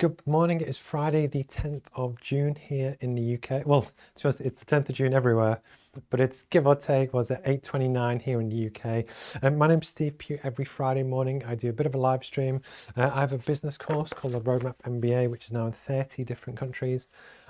Good morning. It's Friday, the 10th of June here in the UK. Well, to be honest, it's the 10th of June everywhere, but it's give or take, was it 8:29 here in the UK. My name's Steve Pugh. Every Friday morning, I do a bit of a live stream. I have a business course called the Roadmap MBA, which is now in 30 different countries.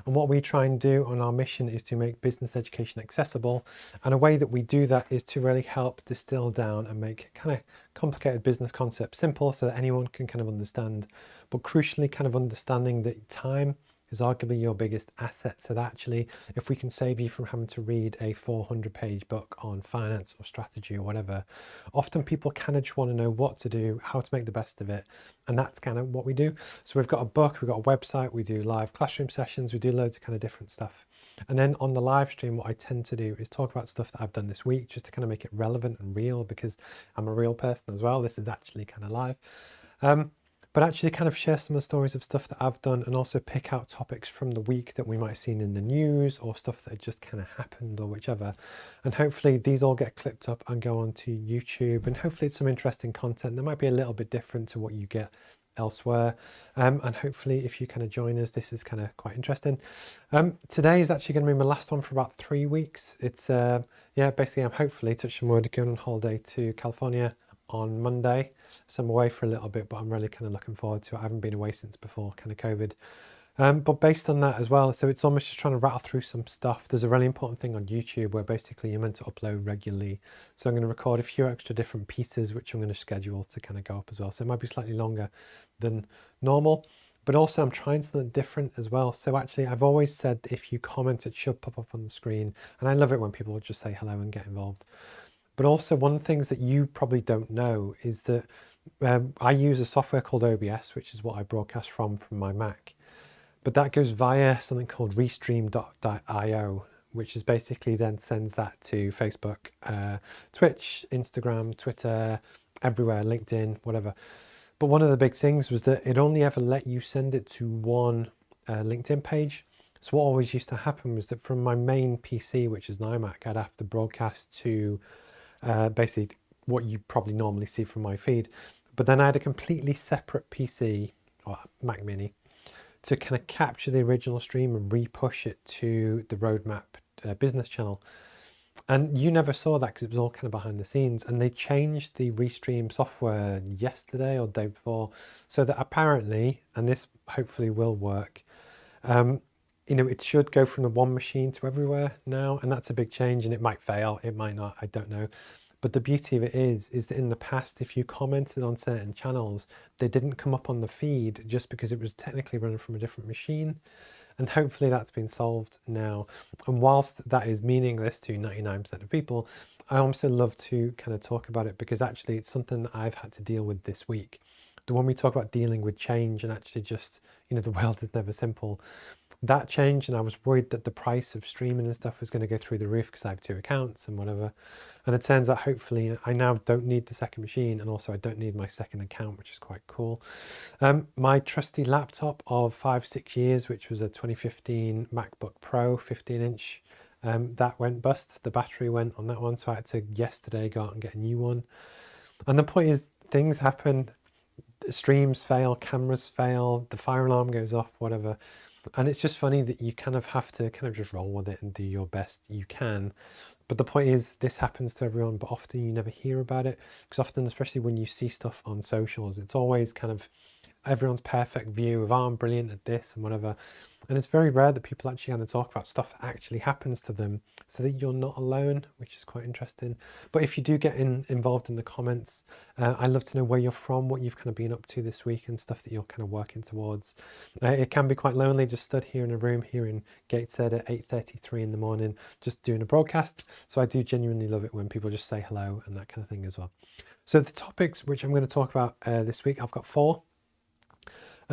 And what we try and do on our mission is to make business education accessible. And a way that we do that is to really help distill down and make kind of complicated business concepts simple so that anyone can kind of understand. But crucially, kind of understanding that time is arguably your biggest asset. So that actually, if we can save you from having to read a 400-page book on finance or strategy or whatever, often people kind of just want to know what to do, how to make the best of it. And that's kind of what we do. So we've got a book, we've got a website, we do live classroom sessions, we do loads of kind of different stuff. And then on the live stream, what I tend to do is talk about stuff that I've done this week, just to kind of make it relevant and real, because I'm a real person as well. This is actually kind of live. But actually kind of share some of the stories of stuff that I've done, and also pick out topics from the week that we might have seen in the news, or stuff that had just kind of happened, or whichever. And hopefully these all get clipped up and go onto YouTube, and hopefully it's some interesting content that might be a little bit different to what you get elsewhere. And hopefully if you kind of join us, this is kind of quite interesting. Today is actually going to be my last one for about 3 weeks. It's yeah, basically I'm hopefully, touching wood, going on holiday to California on Monday. So I'm away for a little bit, but I'm really kind of looking forward to it. I haven't been away since before kind of COVID. But based on that as well, so it's almost just trying to rattle through some stuff. There's a really important thing on YouTube where basically you're meant to upload regularly. So I'm going to record a few extra different pieces, which I'm going to schedule to kind of go up as well. So it might be slightly longer than normal, but also I'm trying something different as well. So actually I've always said that if you comment, it should pop up on the screen. And I love it when people just say hello and get involved. But also one of the things that you probably don't know is that I use a software called OBS, which is what I broadcast from my Mac. But that goes via something called Restream.io, which is basically then sends that to Facebook, Twitch, Instagram, Twitter, everywhere, LinkedIn, whatever. But one of the big things was that it only ever let you send it to one LinkedIn page. So what always used to happen was that from my main PC, which is an iMac, I'd have to broadcast to basically what you probably normally see from my feed. But then I had a completely separate PC, or Mac Mini, to kind of capture the original stream and re-push it to the Roadmap business channel. And you never saw that because it was all kind of behind the scenes. And they changed the Restream software yesterday or the day before, so that apparently, and this hopefully will work, you know, it should go from the one machine to everywhere now, and that's a big change. And it might fail, it might not, I don't know. But the beauty of it is that in the past, if you commented on certain channels, they didn't come up on the feed just because it was technically running from a different machine. And hopefully that's been solved now. And whilst that is meaningless to 99% of people, I also love to kind of talk about it, because actually it's something that I've had to deal with this week. The one we talk about dealing with change, and actually just, you know, the world is never simple. That changed, and I was worried that the price of streaming and stuff was going to go through the roof because I have 2 accounts and whatever. And it turns out hopefully I now don't need the second machine, and also I don't need my second account, which is quite cool. My trusty laptop of 5-6 years, which was a 2015 MacBook Pro 15-inch, that went bust. The battery went on that one, so I had to yesterday go out and get a new one. And the point is, things happen, streams fail, cameras fail, the fire alarm goes off, whatever. And it's just funny that you kind of have to kind of just roll with it and do your best you can. But the point is, this happens to everyone, but often you never hear about it, because often, especially when you see stuff on socials, it's always kind of everyone's perfect view of, oh, I'm brilliant at this and whatever. And it's very rare that people actually kind of talk about stuff that actually happens to them, so that you're not alone, which is quite interesting. But if you do get involved in the comments, I'd love to know where you're from, what you've kind of been up to this week, and stuff that you're kind of working towards. It can be quite lonely just stood here in a room here in Gateshead at 8:33 in the morning, just doing a broadcast. So I do genuinely love it when people just say hello and that kind of thing as well. So the topics which I'm going to talk about this week, I've got 4.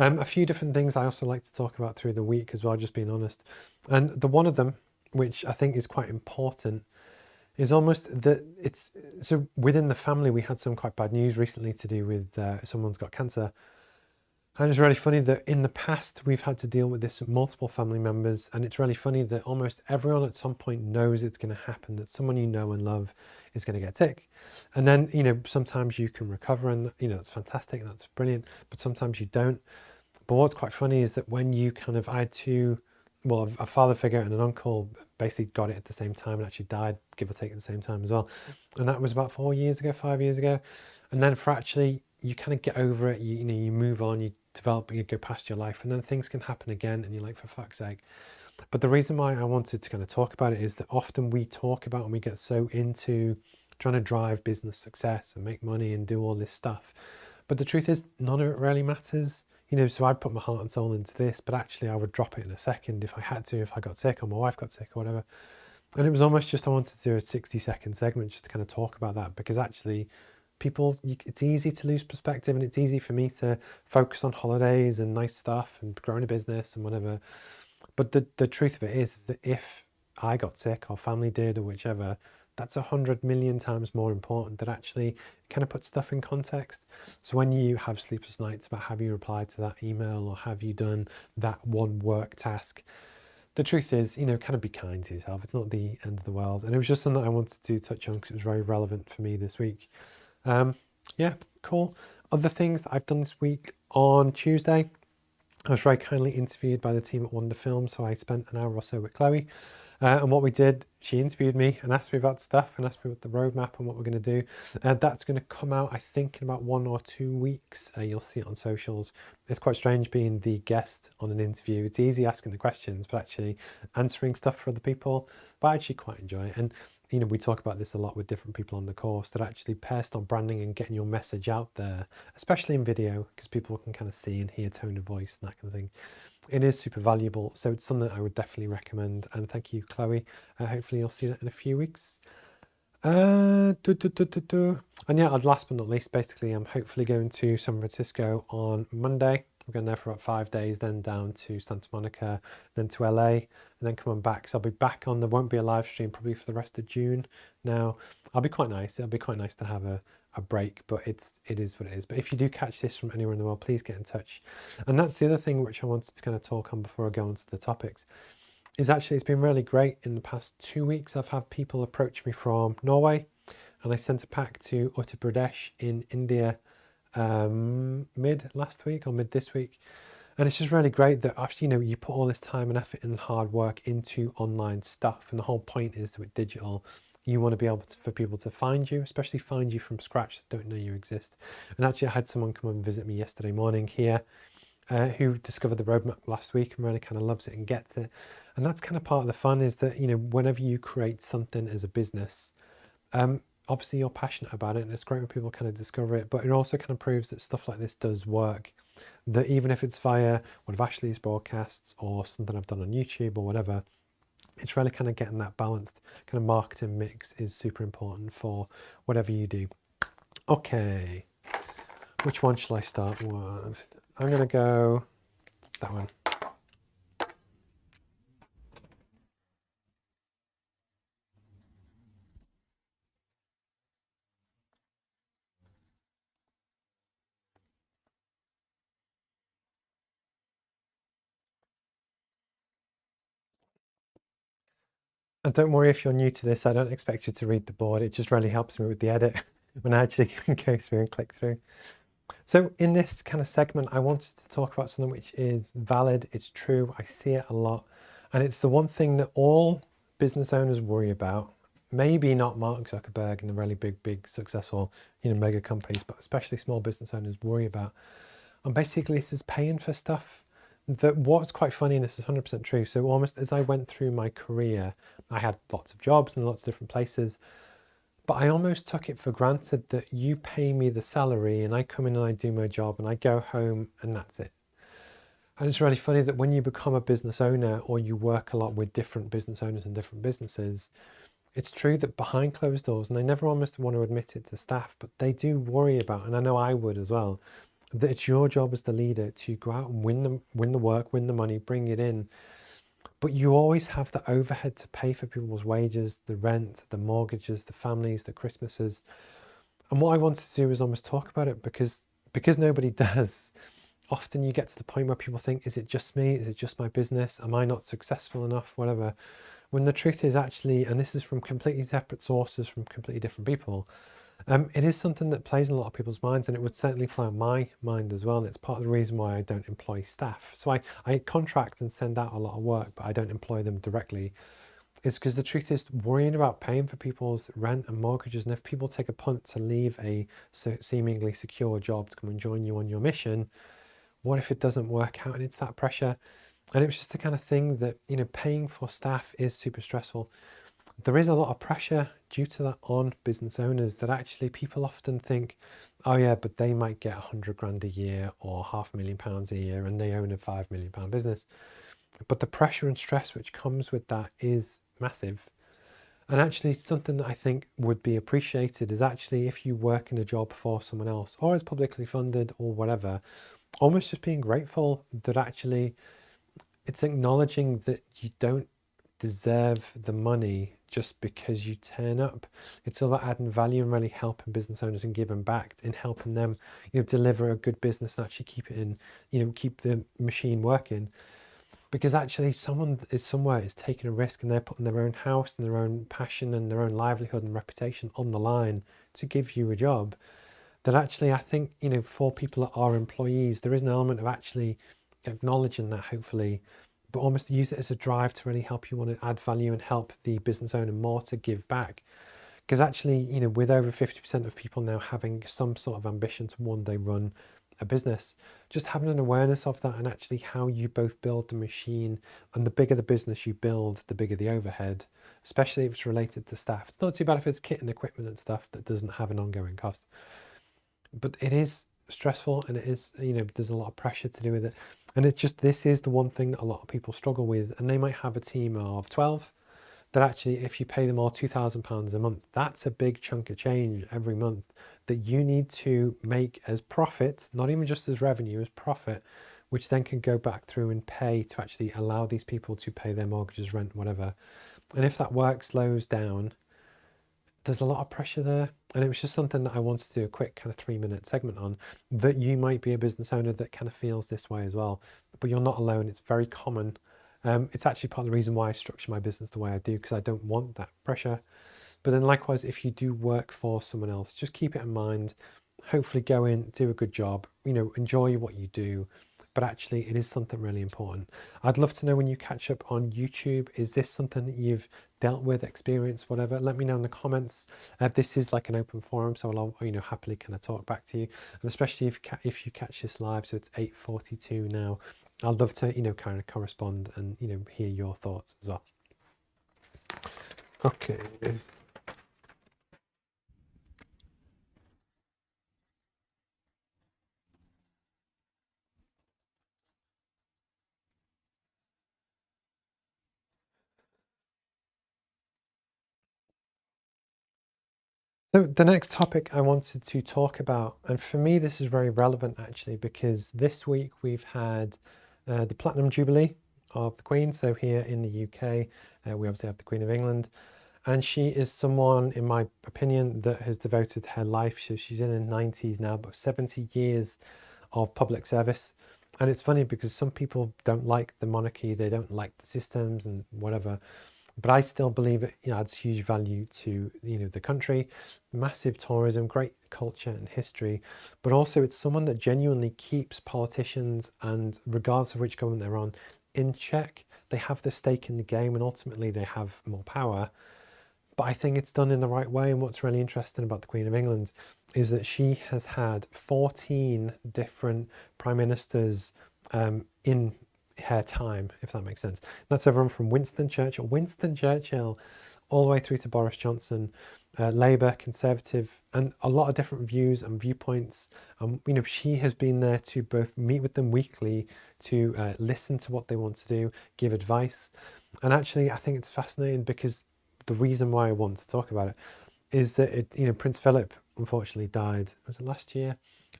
A few different things I also like to talk about through the week as well, just being honest. And the one of them, which I think is quite important, is almost that it's, so within the family, we had some quite bad news recently to do with someone's got cancer. And it's really funny that in the past, we've had to deal with this with multiple family members. And it's really funny that almost everyone at some point knows it's going to happen, that someone you know and love is going to get sick. And then, you know, sometimes you can recover, and, you know, it's fantastic and that's brilliant, but sometimes you don't. But what's quite funny is that when you kind of, I had two, well, a father figure and an uncle basically got it at the same time and actually died, give or take, at the same time as well. And that was about 4 years ago, 5 years ago. And then for actually, you kind of get over it, you know, you move on, you develop, you go past your life, and then things can happen again, and you're like, for fuck's sake. But the reason why I wanted to kind of talk about it is that often we talk about and we get so into trying to drive business success and make money and do all this stuff. But the truth is, none of it really matters. You know, so I'd put my heart and soul into this, but actually I would drop it in a second if I had to, if I got sick or my wife got sick or whatever. And it was almost just, I wanted to do a 60-second segment just to kind of talk about that, because actually people, it's easy to lose perspective, and it's easy for me to focus on holidays and nice stuff and growing a business and whatever. But the truth of it is that if I got sick or family did or whichever, that's 100 million times more important. That actually kind of puts stuff in context. So when you have sleepless nights about have you replied to that email or have you done that one work task, the truth is, you know, kind of be kind to yourself. It's not the end of the world. And it was just something that I wanted to touch on because it was very relevant for me this week. Yeah, cool. Other things that I've done this week: on Tuesday, I was very kindly interviewed by the team at Wonder Film, so I spent an hour or so with Chloe. And what we did, she interviewed me and asked me about stuff and asked me what the roadmap and what we're going to do. That's going to come out, I think, in about 1 or 2 weeks. You'll see it on socials. It's quite strange being the guest on an interview. It's easy asking the questions, but actually answering stuff for other people. But I actually quite enjoy it. And, you know, we talk about this a lot with different people on the course, that actually personal branding and getting your message out there, especially in video, because people can kind of see and hear tone of voice and that kind of thing. It is super valuable, so it's something that I would definitely recommend. And thank you, Chloe. Hopefully you'll see that in a few weeks. And yeah, last but not least, basically, I'm hopefully going to San Francisco on Monday. I'm going there for about 5 days, then down to Santa Monica, then to LA, and then coming back. So I'll be back on. There won't be a live stream probably for the rest of June. Now, I'll be quite nice. It'll be quite nice to have a break, but it is what it is. But if you do catch this from anywhere in the world, please get in touch. And that's the other thing which I wanted to kind of talk on before I go on to the topics, is actually it's been really great. In the past 2 weeks, I've had people approach me from Norway, and I sent a pack to Uttar Pradesh in India mid last week or mid this week. And it's just really great that after, you know, you put all this time and effort and hard work into online stuff, and the whole point is that with digital, you want to be able to, for people to find you, especially find you from scratch that don't know you exist. And actually I had someone come and visit me yesterday morning here who discovered the roadmap last week and really kind of loves it and gets it. And that's kind of part of the fun, is that, you know, whenever you create something as a business, obviously you're passionate about it, and it's great when people kind of discover it, but it also kind of proves that stuff like this does work. That even if it's via one of Ashley's broadcasts or something I've done on YouTube or whatever, it's really kind of getting that balanced kind of marketing mix is super important for whatever you do. Okay, which one shall I start with? I'm going to go that one. And don't worry if you're new to this, I don't expect you to read the board. It just really helps me with the edit when I actually go through and click through. So in this kind of segment, I wanted to talk about something which is valid, it's true, I see it a lot. And it's the one thing that all business owners worry about. Maybe not Mark Zuckerberg and the really big, successful, you know, mega companies, but especially small business owners worry about. And basically this is paying for stuff. That what's quite funny, and this is 100% true. So almost as I went through my career, I had lots of jobs in lots of different places, but I almost took it for granted that you pay me the salary and I come in and I do my job and I go home and that's it. And it's really funny that when you become a business owner or you work a lot with different business owners and different businesses, it's true that behind closed doors, and they never almost want to admit it to staff, but they do worry about, and I know I would as well, that it's your job as the leader to go out and win the work, win the money, bring it in. But you always have the overhead to pay for people's wages, the rent, the mortgages, the families, the Christmases. And what I wanted to do is almost talk about it because nobody does. Often you get to the point where people think, is it just me? Is it just my business? Am I not successful enough? Whatever. When the truth is actually, and this is from completely separate sources from completely different people, It is something that plays in a lot of people's minds, and it would certainly play on my mind as well. And it's part of the reason why I don't employ staff. So I contract and send out a lot of work, but I don't employ them directly. It's because the truth is, worrying about paying for people's rent and mortgages, and if people take a punt to leave a seemingly secure job to come and join you on your mission, what if it doesn't work out? And it's that pressure. And it was just the kind of thing that, paying for staff is super stressful. There is a lot of pressure due to that on business owners, that actually people often think, oh yeah, but they might get 100 grand a year or £500,000 a year and they own a £5 million business. But the pressure and stress which comes with that is massive. And actually something that I think would be appreciated is actually if you work in a job for someone else or is publicly funded or whatever, almost just being grateful that actually it's acknowledging that you don't deserve the money just because you turn up. It's all about adding value and really helping business owners and giving back in helping them, deliver a good business and actually keep it in, keep the machine working. Because actually someone is somewhere is taking a risk and they're putting their own house and their own passion and their own livelihood and reputation on the line to give you a job. That actually, I think, for people that are employees, there is an element of actually acknowledging that, hopefully, but almost use it as a drive to really help you want to add value and help the business owner more to give back. Because actually, with over 50% of people now having some sort of ambition to one day run a business, just having an awareness of that and actually how you both build the machine, and the bigger the business you build, the bigger the overhead, especially if it's related to staff. It's not too bad if it's kit and equipment and stuff that doesn't have an ongoing cost. But it is stressful, and it is, there's a lot of pressure to do with it. And it's just, this is the one thing that a lot of people struggle with. And they might have a team of 12 that actually, if you pay them all £2,000 a month, that's a big chunk of change every month that you need to make as profit, not even just as revenue, as profit, which then can go back through and pay to actually allow these people to pay their mortgages, rent, whatever. And if that work slows down, there's a lot of pressure there. And it was just something that I wanted to do a quick kind of 3-minute segment on, that you might be a business owner that kind of feels this way as well, but you're not alone. It's very common. It's actually part of the reason why I structure my business the way I do, because I don't want that pressure. But then likewise, if you do work for someone else, just keep it in mind. Hopefully go in, do a good job, enjoy what you do. But actually, it is something really important. I'd love to know when you catch up on YouTube, is this something that you've dealt with, experienced, whatever? Let me know in the comments. This is like an open forum, so I'll happily kind of talk back to you. And especially if you catch this live, so it's 8:42 now. I'd love to kind of correspond and hear your thoughts as well. Okay. So the next topic I wanted to talk about, and for me this is very relevant actually, because this week we've had the Platinum Jubilee of the Queen. So here in the UK, we obviously have the Queen of England, and she is someone, in my opinion, that has devoted her life, so she's in her 90s now, but 70 years of public service. And it's funny because some people don't like the monarchy, they don't like the systems and whatever, but I still believe it adds huge value to the country. Massive tourism, great culture and history, but also it's someone that genuinely keeps politicians, and regardless of which government they're on, in check. They have the stake in the game, and ultimately they have more power. But I think it's done in the right way. And what's really interesting about the Queen of England is that she has had 14 different prime ministers in her time, if that makes sense. That's everyone from Winston Churchill, all the way through to Boris Johnson, Labour, Conservative, and a lot of different views and viewpoints. She has been there to both meet with them weekly, to listen to what they want to do, give advice. And actually, I think it's fascinating, because the reason why I want to talk about it is that Prince Philip unfortunately died, was it last year?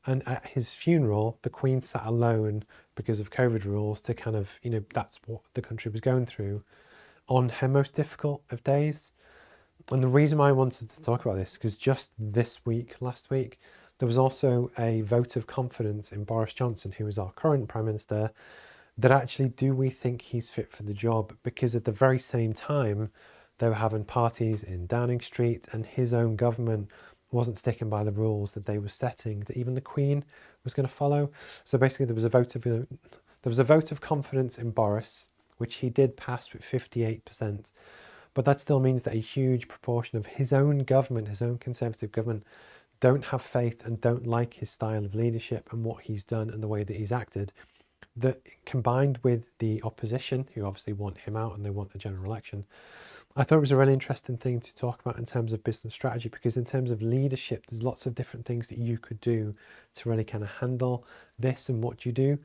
And at his funeral, the Queen sat alone because of COVID rules to kind of, that's what the country was going through on her most difficult of days. And the reason why I wanted to talk about this, because just last week, there was also a vote of confidence in Boris Johnson, who is our current Prime Minister, that actually, do we think he's fit for the job? Because at the very same time, they were having parties in Downing Street, and his own government wasn't sticking by the rules that they were setting, that even the Queen was going to follow. So basically, there was a vote of confidence in Boris, which he did pass with 58%. But that still means that a huge proportion of his own government, his own Conservative government, don't have faith and don't like his style of leadership and what he's done and the way that he's acted. That combined with the opposition, who obviously want him out and they want a general election, I thought it was a really interesting thing to talk about in terms of business strategy, because in terms of leadership, there's lots of different things that you could do to really kind of handle this and what you do.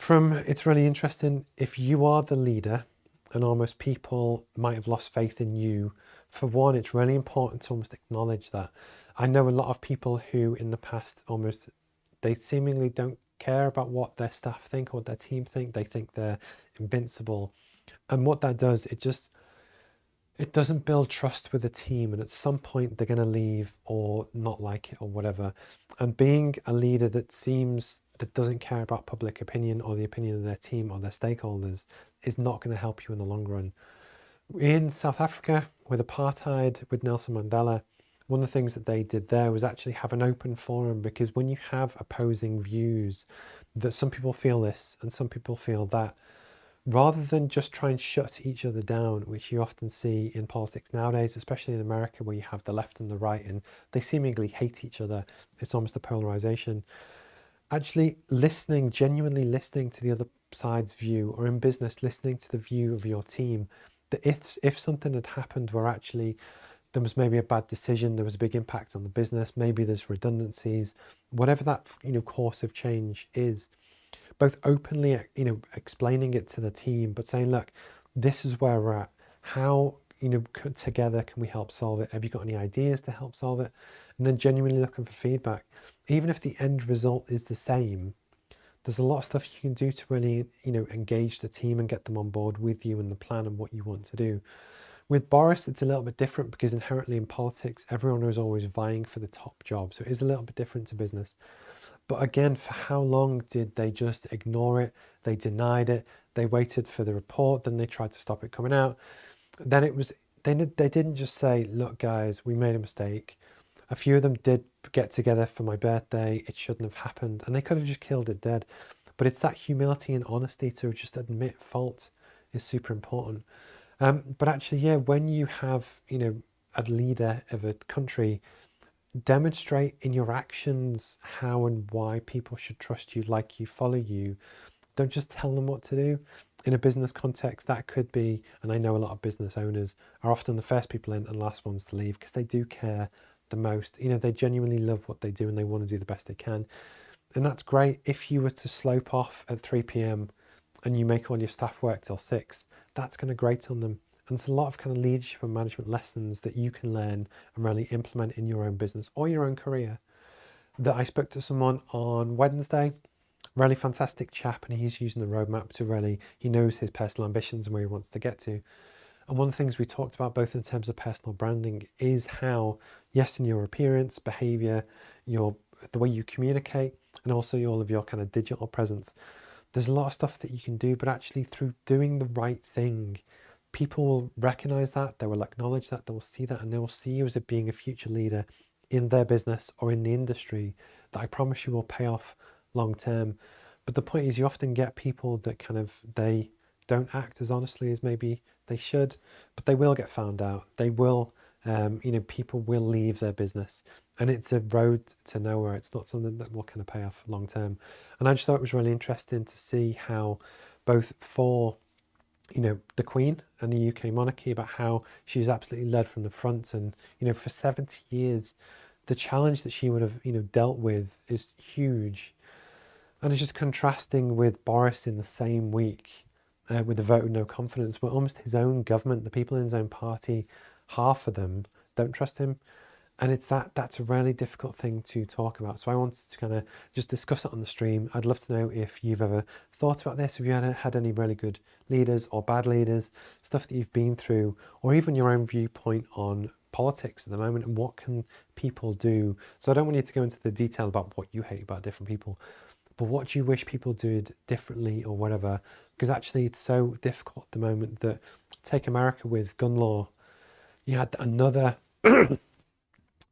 It's really interesting, if you are the leader and almost people might have lost faith in you, for one, it's really important to almost acknowledge that. I know a lot of people who in the past they seemingly don't care about what their staff think or what their team think. They think they're invincible. And what that does, it doesn't build trust with the team, and at some point they're going to leave or not like it or whatever. And being a leader that doesn't care about public opinion or the opinion of their team or their stakeholders is not going to help you in the long run. In South Africa, with apartheid, with Nelson Mandela, one of the things that they did there was actually have an open forum, because when you have opposing views, that some people feel this and some people feel that, rather than just try and shut each other down, which you often see in politics nowadays, especially in America, where you have the left and the right and they seemingly hate each other. It's almost a polarization. Actually genuinely listening to the other side's view, or in business, listening to the view of your team, that if something had happened where actually there was maybe a bad decision, there was a big impact on the business, maybe there's redundancies, whatever that course of change is, both openly explaining it to the team, but saying, look, this is where we're at, how together can we help solve it, have you got any ideas to help solve it? And then genuinely looking for feedback. Even if the end result is the same, there's a lot of stuff you can do to really engage the team and get them on board with you and the plan and what you want to do. With Boris, it's a little bit different, because inherently in politics, everyone is always vying for the top job. So it is a little bit different to business. But again, for how long did they just ignore it? They denied it. They waited for the report. Then they tried to stop it coming out. Then they didn't just say, look, guys, we made a mistake. A few of them did get together for my birthday. It shouldn't have happened. And they could have just killed it dead. But it's that humility and honesty to just admit fault is super important. But actually, yeah, when you have, a leader of a country, demonstrate in your actions how and why people should trust you, like you, follow you. Don't just tell them what to do. In a business context, that could be, and I know a lot of business owners are often the first people in and last ones to leave, because they do care the most. They genuinely love what they do and they want to do the best they can. And that's great. If you were to slope off at 3 p.m. and you make all your staff work till 6, that's going to grate on them. And there's a lot of kind of leadership and management lessons that you can learn and really implement in your own business or your own career. That I spoke to someone on Wednesday, really fantastic chap, and he's using the roadmap to he knows his personal ambitions and where he wants to get to. And one of the things we talked about, both in terms of personal branding, is how, yes, in your appearance, behavior, the way you communicate, and also all of your kind of digital presence, there's a lot of stuff that you can do, but actually through doing the right thing, people will recognize that, they will acknowledge that, they will see that, and they will see you as being a future leader in their business or in the industry that I promise you will pay off long term. But the point is, you often get people that they don't act as honestly as maybe they should, but they will get found out. They will, people will leave their business, and it's a road to nowhere. It's not something that will kind of pay off long term. And I just thought it was really interesting to see how both for the Queen and the UK monarchy, about how she's absolutely led from the front, and for 70 years the challenge that she would have dealt with is huge. And it's just contrasting with Boris in the same week with the vote of no confidence, where almost his own government, the people in his own party, half of them don't trust him. And that's a really difficult thing to talk about. So I wanted to kind of just discuss it on the stream. I'd love to know if you've ever thought about this, if you had any really good leaders or bad leaders, stuff that you've been through, or even your own viewpoint on politics at the moment and what can people do. So I don't want you to go into the detail about what you hate about different people, but what do you wish people did differently or whatever? Because actually it's so difficult at the moment that, take America with gun law, you had another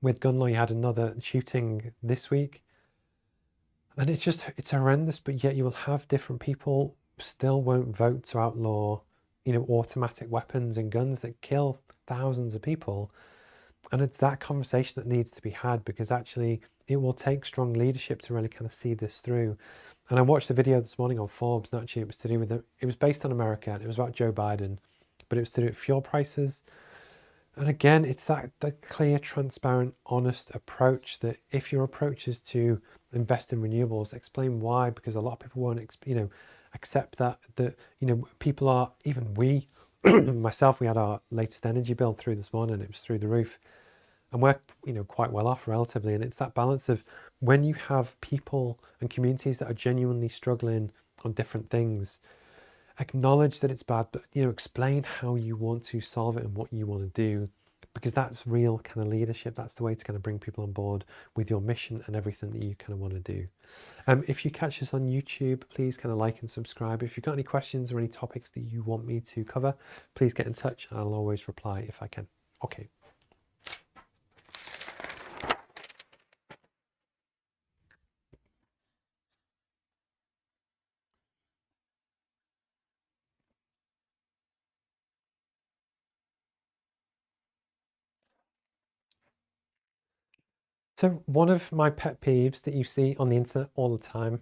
With gun law, you had another shooting this week, and it's horrendous. But yet you will have different people still won't vote to outlaw, automatic weapons and guns that kill thousands of people. And it's that conversation that needs to be had, because actually it will take strong leadership to really kind of see this through. And I watched a video this morning on Forbes, and actually it was to do with it was based on America, and it was about Joe Biden, but it was to do with fuel prices. And again, it's that clear, transparent, honest approach, that if your approach is to invest in renewables, explain why, because a lot of people won't, accept that people are, even we, myself, we had our latest energy bill through this morning, it was through the roof. And we're, quite well off relatively. And it's that balance of, when you have people and communities that are genuinely struggling on different things, acknowledge that it's bad, but explain how you want to solve it and what you want to do, because that's real kind of leadership. That's the way to kind of bring people on board with your mission and everything that you kind of want to do. If you catch us on YouTube, please kind of like and subscribe. If you've got any questions or any topics that you want me to cover, please get in touch. I'll always reply if I can. Okay. So one of my pet peeves that you see on the internet all the time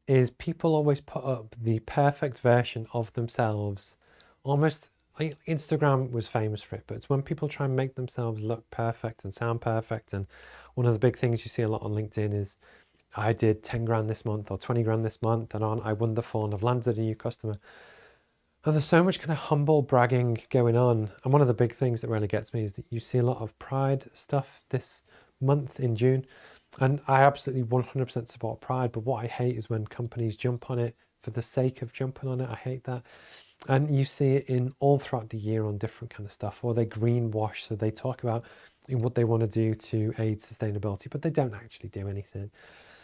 is people always put up the perfect version of themselves. Almost, Instagram was famous for it, but it's when people try and make themselves look perfect and sound perfect. And one of the big things you see a lot on LinkedIn is, I did 10 grand this month or 20 grand this month, and I wonderful, and I've landed a new customer. And there's so much kind of humble bragging going on. And one of the big things that really gets me is that you see a lot of pride stuff this month in June. And I absolutely 100% support pride. But what I hate is when companies jump on it for the sake of jumping on it. I hate that. And you see it in all throughout the year on different kind of stuff, or they greenwash. So they talk about what they want to do to aid sustainability, but they don't actually do anything.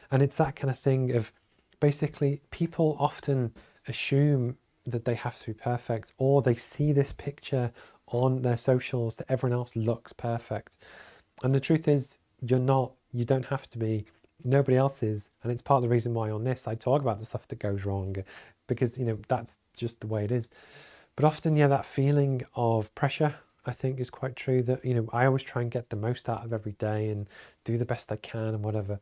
And it's that kind of thing of, basically, people often assume that they have to be perfect, or they see this picture on their socials that everyone else looks perfect. And the truth is, you're not. You don't have to be. Nobody else is. And it's part of the reason why on this I talk about the stuff that goes wrong, because that's just the way it is. But often, that feeling of pressure, I think, is quite true. That I always try and get the most out of every day and do the best I can and whatever.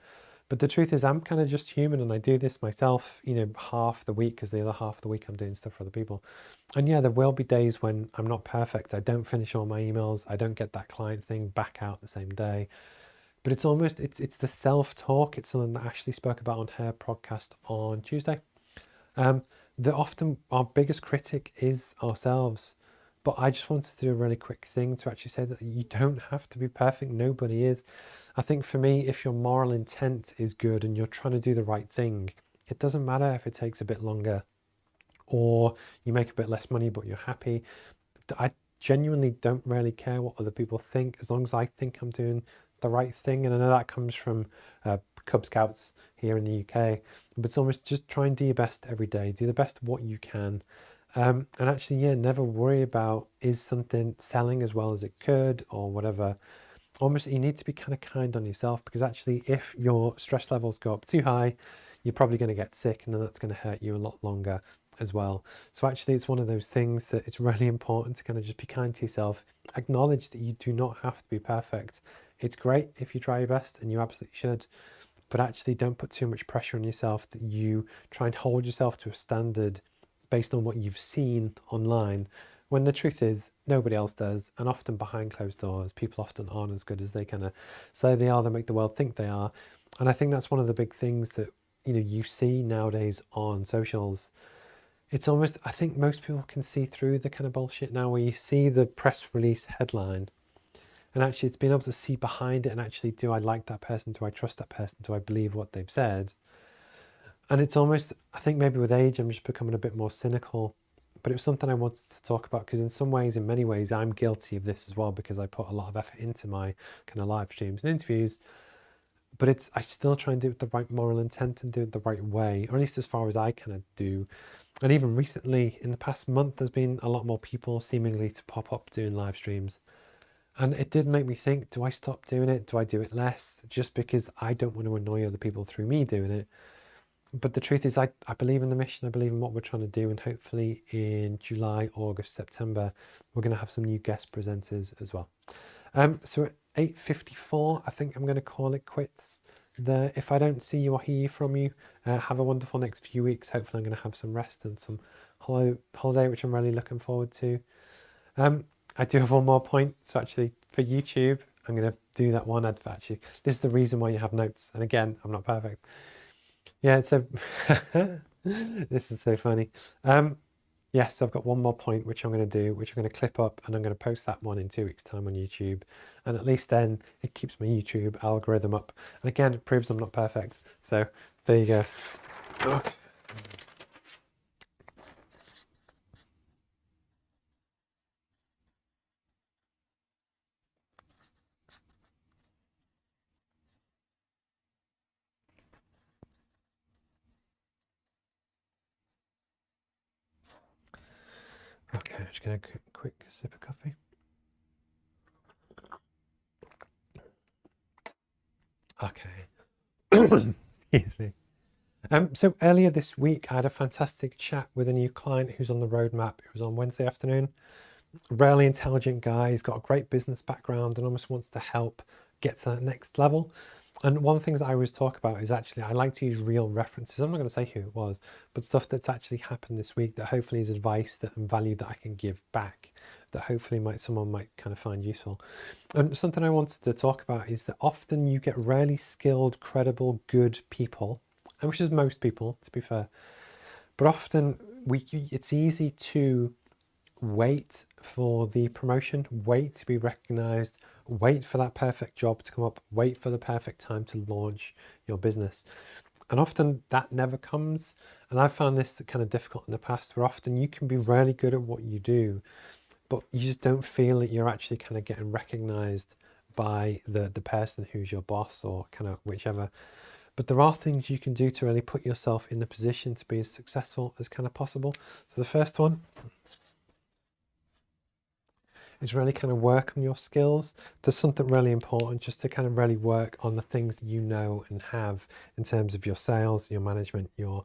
But the truth is, I'm kind of just human, and I do this myself, half the week, because the other half of the week I'm doing stuff for other people. And there will be days when I'm not perfect. I don't finish all my emails. I don't get that client thing back out the same day. But it's almost, it's the self-talk. It's something that Ashley spoke about on her podcast on Tuesday. That often our biggest critic is ourselves. But I just wanted to do a really quick thing to actually say that you don't have to be perfect. Nobody is. I think for me, if your moral intent is good and you're trying to do the right thing, it doesn't matter if it takes a bit longer or you make a bit less money, but you're happy. I genuinely don't really care what other people think, as long as I think I'm doing the right thing. And I know that comes from Cub Scouts here in the UK, but it's almost just try and do your best every day. Do the best what you can. And actually, never worry about, is something selling as well as it could or whatever. Almost, you need to be kind of kind on yourself, because actually, if your stress levels go up too high, you're probably going to get sick, and then that's going to hurt you a lot longer as well. So actually, it's one of those things that it's really important to kind of just be kind to yourself. Acknowledge that you do not have to be perfect. It's great if you try your best, and you absolutely should. But actually, don't put too much pressure on yourself that you try and hold yourself to a standard based on what you've seen online, when the truth is nobody else does. And often behind closed doors, people often aren't as good as they kind of say they are. They make the world think they are. And I think that's one of the big things that you see nowadays on socials. It's almost, I think most people can see through the kind of bullshit now, where you see the press release headline, and actually it's being able to see behind it, and actually, do I like that person? Do I trust that person? Do I believe what they've said? And it's almost, I think maybe with age, I'm just becoming a bit more cynical. But it was something I wanted to talk about, because in many ways, I'm guilty of this as well, because I put a lot of effort into my kind of live streams and interviews. But I still try and do it with the right moral intent and do it the right way, or at least as far as I kind of do. And even recently, in the past month, there's been a lot more people seemingly to pop up doing live streams. And it did make me think, do I stop doing it? Do I do it less? Just because I don't want to annoy other people through me doing it. But the truth is, I believe in the mission. I believe in what we're trying to do. And hopefully in July, August, September, we're going to have some new guest presenters as well. So at 8:54, I think I'm going to call it quits there. If I don't see you or hear from you, have a wonderful next few weeks. Hopefully I'm going to have some rest and some holiday, which I'm really looking forward to. I do have one more point. So actually for YouTube, I'm going to do that one advert. Actually, this is the reason why you have notes. And again, I'm not perfect. Yeah, it's a this is so funny. Yes, I've got one more point which I'm going to do, which I'm going to clip up, and I'm going to post that one in 2 weeks' time on YouTube. And at least then it keeps my YouTube algorithm up. And again, it proves I'm not perfect. So there you go. Okay. Okay, I'm just going to quick sip of coffee. Okay. Excuse me. So earlier this week, I had a fantastic chat with a new client who's on the roadmap. It was on Wednesday afternoon. Really intelligent guy. He's got a great business background and almost wants to help get to that next level. And one of the things that I always talk about is actually I like to use real references. I'm not going to say who it was, but stuff that's actually happened this week that hopefully is advice and value that I can give back, that hopefully someone might kind of find useful. And something I wanted to talk about is that often you get really skilled, credible, good people, and which is most people, to be fair. But often it's easy to wait for the promotion, wait to be recognized, wait for that perfect job to come up, wait for the perfect time to launch your business. And often that never comes. And I've found this kind of difficult in the past, where often you can be really good at what you do, but you just don't feel that you're actually kind of getting recognized by the person who's your boss or kind of whichever. But there are things you can do to really put yourself in the position to be as successful as kind of possible. So the first one is really kind of work on your skills. There's something really important just to kind of really work on the things that you know and have in terms of your sales, your management, your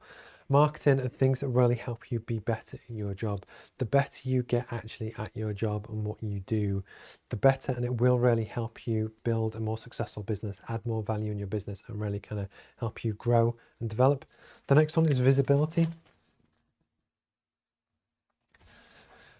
marketing, and things that really help you be better in your job. The better you get actually at your job and what you do, the better, and it will really help you build a more successful business, add more value in your business, and really kind of help you grow and develop. The next one is visibility.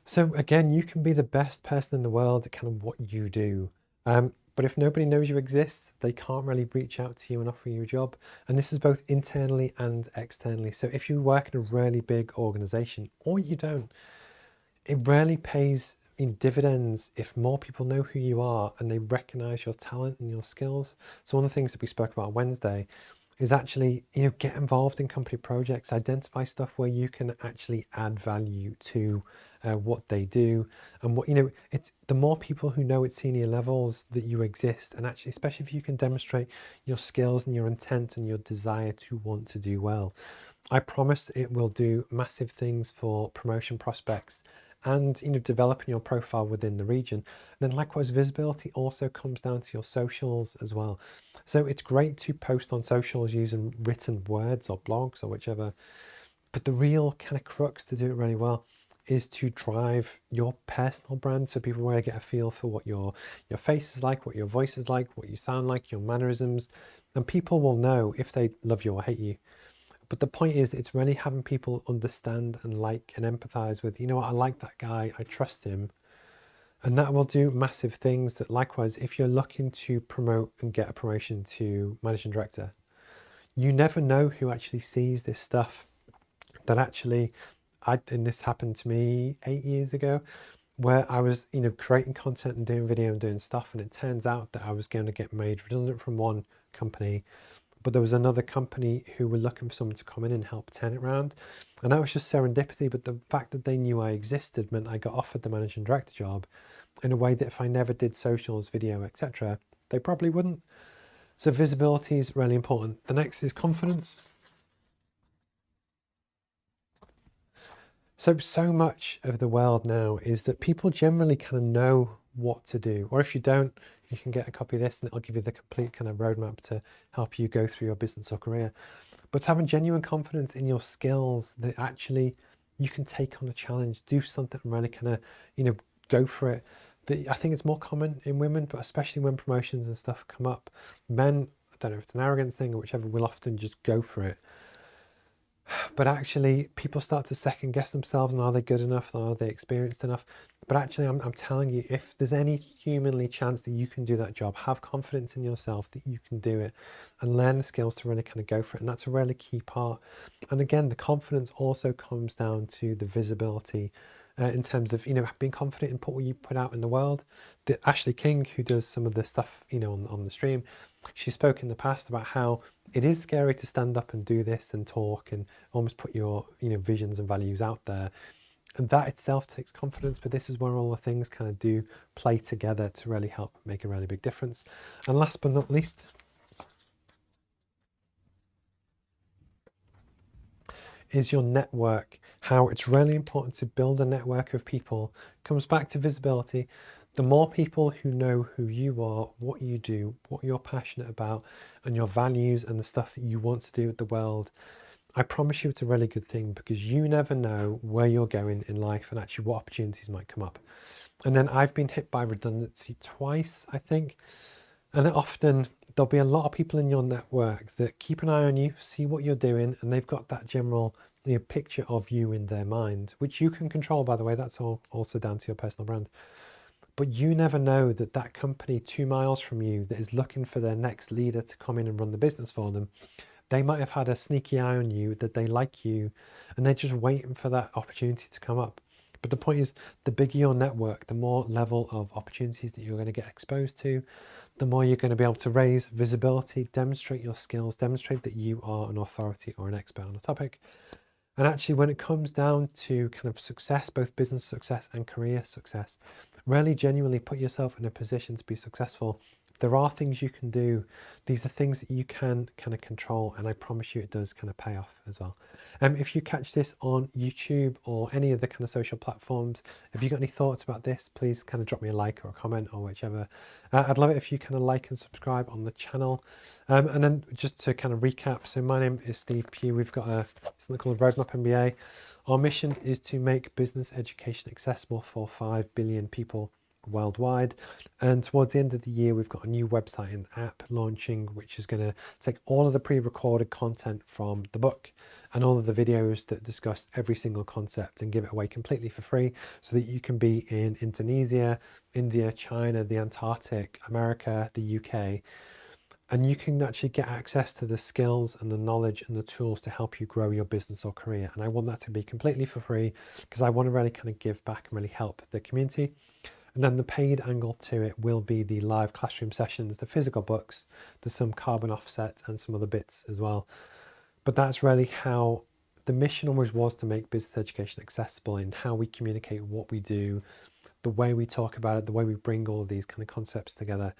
So again, you can be the best person in the world at kind of what you do. But if nobody knows you exist, they can't really reach out to you and offer you a job. And this is both internally and externally. So if you work in a really big organization or you don't, it rarely pays in dividends if more people know who you are and they recognize your talent and your skills. So one of the things that we spoke about on Wednesday is actually, get involved in company projects, identify stuff where you can actually add value to what they do. And it's the more people who know at senior levels that you exist, and actually, especially if you can demonstrate your skills and your intent and your desire to want to do well, I promise it will do massive things for promotion prospects and developing your profile within the region. And then likewise, visibility also comes down to your socials as well. So it's great to post on socials using written words or blogs or whichever, but the real kind of crux to do it really well is to drive your personal brand, so people really get a feel for what your face is like, what your voice is like, what you sound like, your mannerisms, and people will know if they love you or hate you. But the point is, it's really having people understand and like and empathize with, what, I like that guy, I trust him. And that will do massive things. That likewise, if you're looking to promote and get a promotion to managing director, you never know who actually sees this stuff. That actually, and this happened to me 8 years ago, where I was, creating content and doing video and doing stuff. And it turns out that I was going to get made redundant from one company, but there was another company who were looking for someone to come in and help turn it around. And that was just serendipity. But the fact that they knew I existed meant I got offered the managing director job in a way that if I never did socials, video, etc., they probably wouldn't. So visibility is really important. The next is confidence. So much of the world now is that people generally kind of know what to do. Or if you don't, you can get a copy of this and it'll give you the complete kind of roadmap to help you go through your business or career. But having genuine confidence in your skills that actually you can take on a challenge, do something and really kind of, go for it. I think it's more common in women, but especially when promotions and stuff come up. Men, I don't know if it's an arrogance thing or whichever, will often just go for it. But actually, people start to second guess themselves, and are they good enough? Are they experienced enough? But actually, I'm telling you, if there's any humanly chance that you can do that job, have confidence in yourself that you can do it, and learn the skills to really kind of go for it. And that's a really key part. And again, the confidence also comes down to the visibility. In terms of being confident in what you put out in the world. Ashley King, who does some of the stuff on the stream, she spoke in the past about how it is scary to stand up and do this and talk and almost put your visions and values out there, and that itself takes confidence. But this is where all the things kind of do play together to really help make a really big difference. And last but not least, is your network. How it's really important to build a network of people. Comes back to visibility. The more people who know who you are, what you do, what you're passionate about, and your values and the stuff that you want to do with the world, I promise you it's a really good thing, because you never know where you're going in life and actually what opportunities might come up. And then I've been hit by redundancy twice, I think. And then often there'll be a lot of people in your network that keep an eye on you, see what you're doing, and they've got that general picture of you in their mind, which you can control, by the way. That's all also down to your personal brand. But you never know that that company 2 miles from you that is looking for their next leader to come in and run the business for them, they might have had a sneaky eye on you, that they like you, and they're just waiting for that opportunity to come up. But the point is, the bigger your network, the more level of opportunities that you're going to get exposed to, the more you're going to be able to raise visibility, demonstrate your skills, demonstrate that you are an authority or an expert on a topic. And actually, when it comes down to kind of success, both business success and career success, really genuinely put yourself in a position to be successful. There are things you can do. These are things that you can kind of control, and I promise you it does kind of pay off as well. If you catch this on YouTube or any of the kind of social platforms, if you got any thoughts about this, please kind of drop me a like or a comment or whichever. I'd love it if you kind of like and subscribe on the channel. And then just to kind of recap, so my name is Steve Pugh. We've got something called Roadmap MBA. Our mission is to make business education accessible for 5 billion people worldwide, and towards the end of the year we've got a new website and app launching, which is going to take all of the pre-recorded content from the book and all of the videos that discuss every single concept and give it away completely for free, so that you can be in Indonesia, India, China, the Antarctic, America, the UK, and you can actually get access to the skills and the knowledge and the tools to help you grow your business or career. And I want that to be completely for free, because I want to really kind of give back and really help the community. And then the paid angle to it will be the live classroom sessions, the physical books, there's some carbon offset and some other bits as well. But that's really how the mission always was, to make business education accessible in how we communicate what we do, the way we talk about it, the way we bring all of these kind of concepts together.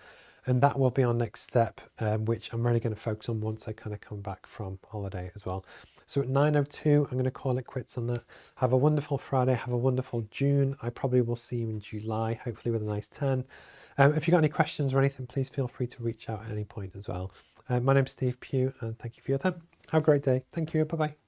And that will be our next step, which I'm really going to focus on once I kind of come back from holiday as well. So at 9:02, I'm going to call it quits on that. Have a wonderful Friday. Have a wonderful June. I probably will see you in July, hopefully with a nice 10. If you've got any questions or anything, please feel free to reach out at any point as well. My name's Steve Pugh, and thank you for your time. Have a great day. Thank you. Bye-bye.